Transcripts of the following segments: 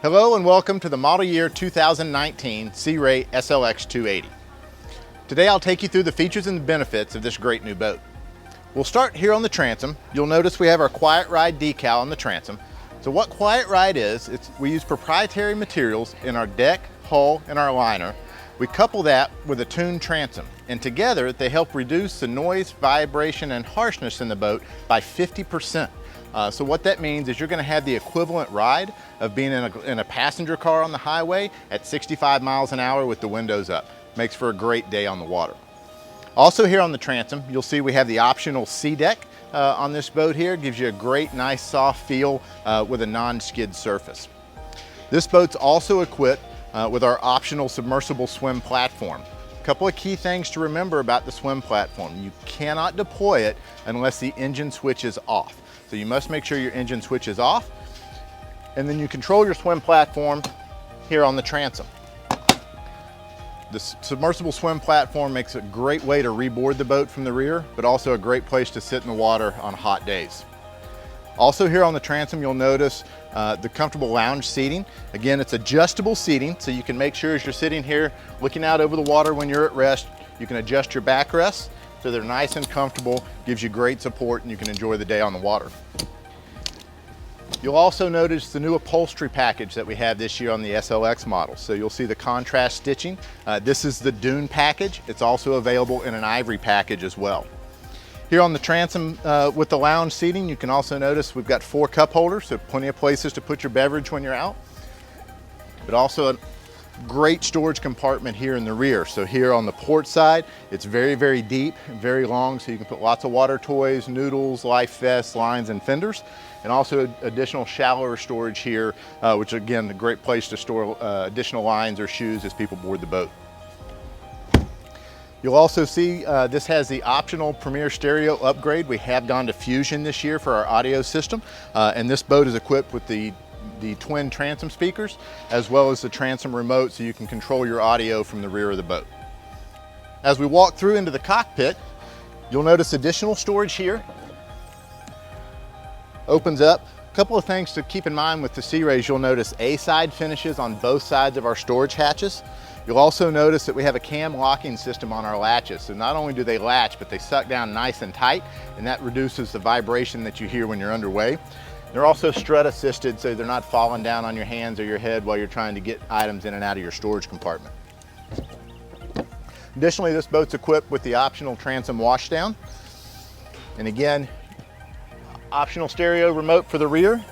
Hello and welcome to the model year 2019 Ray SLX 280. Today I'll take you through the features and the benefits of this great new boat. We'll start here on the transom. You'll notice we have our Quiet Ride decal on the transom. So what Quiet Ride is, we use proprietary materials in our deck, hull, and our liner. We couple that with a tuned transom, and together they help reduce the noise, vibration, and harshness in the boat by 50%. So what that means is you're going to have the equivalent ride of being in a passenger car on the highway at 65 miles an hour with the windows up. Makes for a great day on the water. Also here on the transom, you'll see we have the optional sea deck on this boat here. Gives you a great, nice, soft feel with a non-skid surface. This boat's also equipped with our optional submersible swim platform. A couple of key things to remember about the swim platform. You cannot deploy it unless the engine switch is off. So you must make sure your engine switch is off, and then you control your swim platform here on the transom. The submersible swim platform makes a great way to reboard the boat from the rear, but also a great place to sit in the water on hot days. Also here on the transom, you'll notice the comfortable lounge seating. Again, it's adjustable seating, so you can make sure as you're sitting here looking out over the water when you're at rest, you can adjust your backrests so they're nice and comfortable, gives you great support, and you can enjoy the day on the water. You'll also notice the new upholstery package that we have this year on the SLX model. So you'll see the contrast stitching. This is the Dune package. It's also available in an ivory package as well. Here on the transom with the lounge seating, you can also notice we've got 4 cup holders, so plenty of places to put your beverage when you're out. But also a great storage compartment here in the rear. So here on the port side, it's very, very deep, very long, so you can put lots of water toys, noodles, life vests, lines, and fenders. And also additional shallower storage here, which again, a great place to store additional lines or shoes as people board the boat. You'll also see this has the optional Premier Stereo upgrade. We have gone to Fusion this year for our audio system, and this boat is equipped with the twin transom speakers as well as the transom remote, so you can control your audio from the rear of the boat. As we walk through into the cockpit, you'll notice additional storage here. Opens up. A couple of things to keep in mind with the Sea Rays, you'll notice A-side finishes on both sides of our storage hatches. You'll also notice that we have a cam locking system on our latches. So not only do they latch, but they suck down nice and tight, and that reduces the vibration that you hear when you're underway. They're also strut assisted, so they're not falling down on your hands or your head while you're trying to get items in and out of your storage compartment. Additionally, this boat's equipped with the optional transom washdown. And again, optional stereo remote for the rear.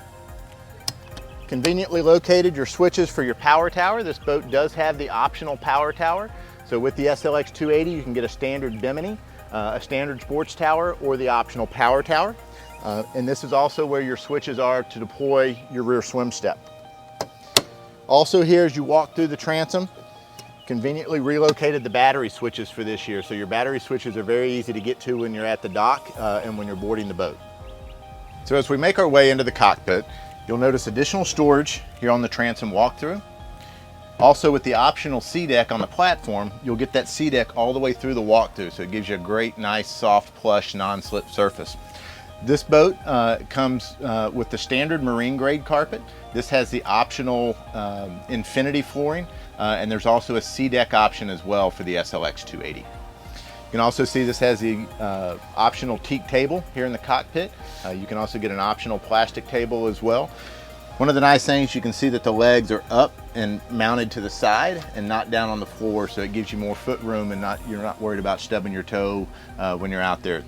Conveniently located your switches for your power tower. This boat does have the optional power tower. So with the SLX 280, you can get a standard Bimini, a standard sports tower, or the optional power tower. And this is also where your switches are to deploy your rear swim step. Also here, as you walk through the transom, conveniently relocated the battery switches for this year. So your battery switches are very easy to get to when you're at the dock and when you're boarding the boat. So as we make our way into the cockpit, you'll notice additional storage here on the transom walkthrough. Also with the optional sea deck on the platform, you'll get that sea deck all the way through the walkthrough. So it gives you a great, nice, soft, plush, non-slip surface. This boat comes with the standard marine grade carpet. This has the optional infinity flooring, and there's also a sea deck option as well for the SLX 280. You can also see this has the optional teak table here in the cockpit. You can also get an optional plastic table as well. One of the nice things, you can see that the legs are up and mounted to the side and not down on the floor, so it gives you more foot room and you're not worried about stubbing your toe when you're out there.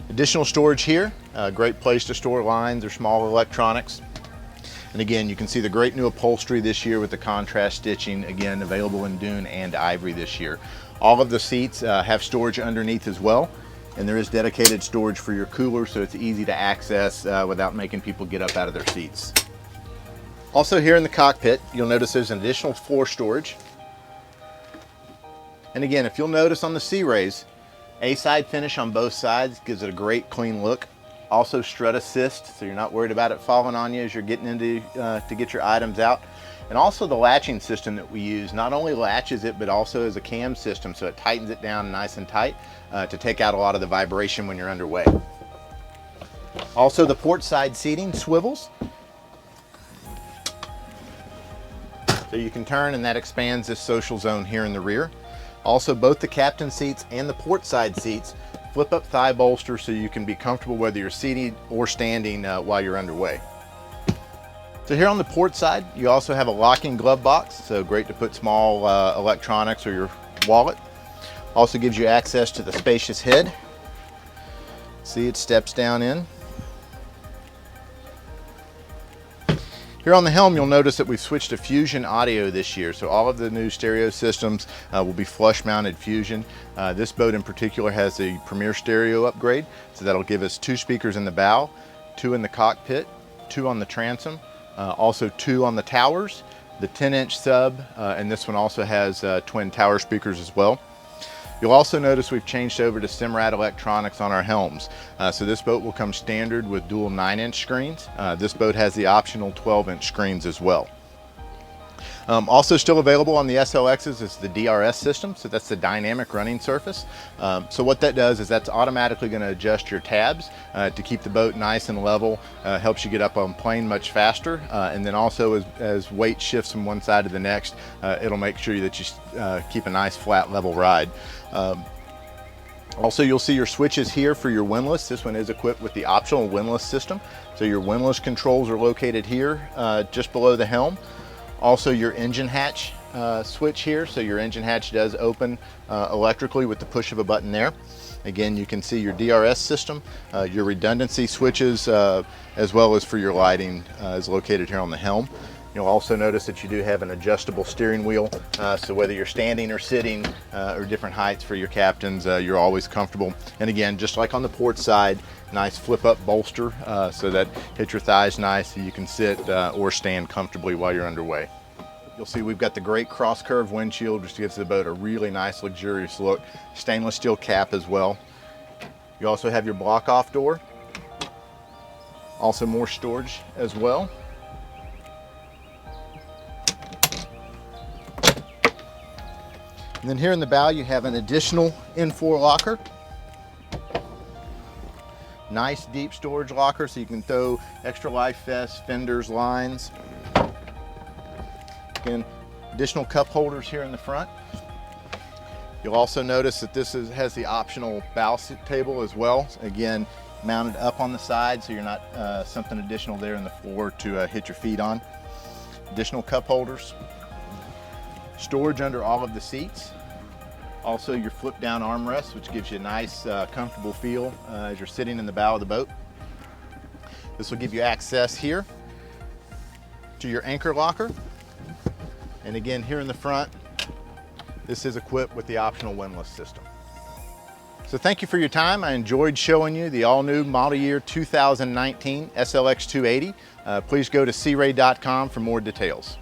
Additional storage here, a great place to store lines or small electronics. And again, you can see the great new upholstery this year with the contrast stitching, again available in Dune and Ivory this year. All of the seats have storage underneath as well, and there is dedicated storage for your cooler, so it's easy to access without making people get up out of their seats. Also here in the cockpit, you'll notice there's an additional floor storage. And again, if you'll notice on the Sea Rays, A-side finish on both sides gives it a great clean look. Also strut assist, so you're not worried about it falling on you as you're getting into to get your items out. And also the latching system that we use not only latches it, but also is a cam system, so it tightens it down nice and tight to take out a lot of the vibration when you're underway. Also the port side seating swivels. So you can turn and that expands this social zone here in the rear. Also, both the captain seats and the port side seats flip up thigh bolster so you can be comfortable whether you're seated or standing while you're underway. So here on the port side, you also have a locking glove box, so great to put small electronics or your wallet. Also gives you access to the spacious head. See, it steps down in. Here on the helm, you'll notice that we've switched to Fusion audio this year. So all of the new stereo systems will be flush mounted Fusion. This boat in particular has a premier stereo upgrade. So that'll give us 2 speakers in the bow, 2 in the cockpit, 2 on the transom, also 2 on the towers, the 10-inch sub, and this one also has twin tower speakers as well. You'll also notice we've changed over to Simrad electronics on our helms. So this boat will come standard with dual 9-inch screens. This boat has the optional 12-inch screens as well. Also still available on the SLXs is the DRS system, so that's the dynamic running surface. So what that does is that's automatically going to adjust your tabs to keep the boat nice and level, helps you get up on plane much faster, and then also as weight shifts from one side to the next, it'll make sure that you keep a nice flat level ride. Also, you'll see your switches here for your windlass. This one is equipped with the optional windlass system. So your windlass controls are located here just below the helm. Also your engine hatch switch here, so your engine hatch does open electrically with the push of a button there. Again, you can see your DRS system, your redundancy switches, as well as for your lighting is located here on the helm. You'll also notice that you do have an adjustable steering wheel, so whether you're standing or sitting or different heights for your captains, you're always comfortable. And again, just like on the port side, nice flip-up bolster so that hits your thighs nice so you can sit or stand comfortably while you're underway. You'll see we've got the great cross-curve windshield, which gives the boat a really nice, luxurious look. Stainless steel cap as well. You also have your block-off door. Also more storage as well. And then here in the bow, you have an additional N4 locker. Nice deep storage locker, so you can throw extra life vests, fenders, lines. Again, additional cup holders here in the front. You'll also notice that this has the optional bow table as well. Again, mounted up on the side, so you're not something additional there in the floor to hit your feet on. Additional cup holders. Storage under all of the seats. Also your flip down armrest, which gives you a nice comfortable feel as you're sitting in the bow of the boat. This will give you access here to your anchor locker. And again, here in the front, this is equipped with the optional windlass system. So thank you for your time. I enjoyed showing you the all-new model year 2019 SLX 280. Please go to cray.com for more details.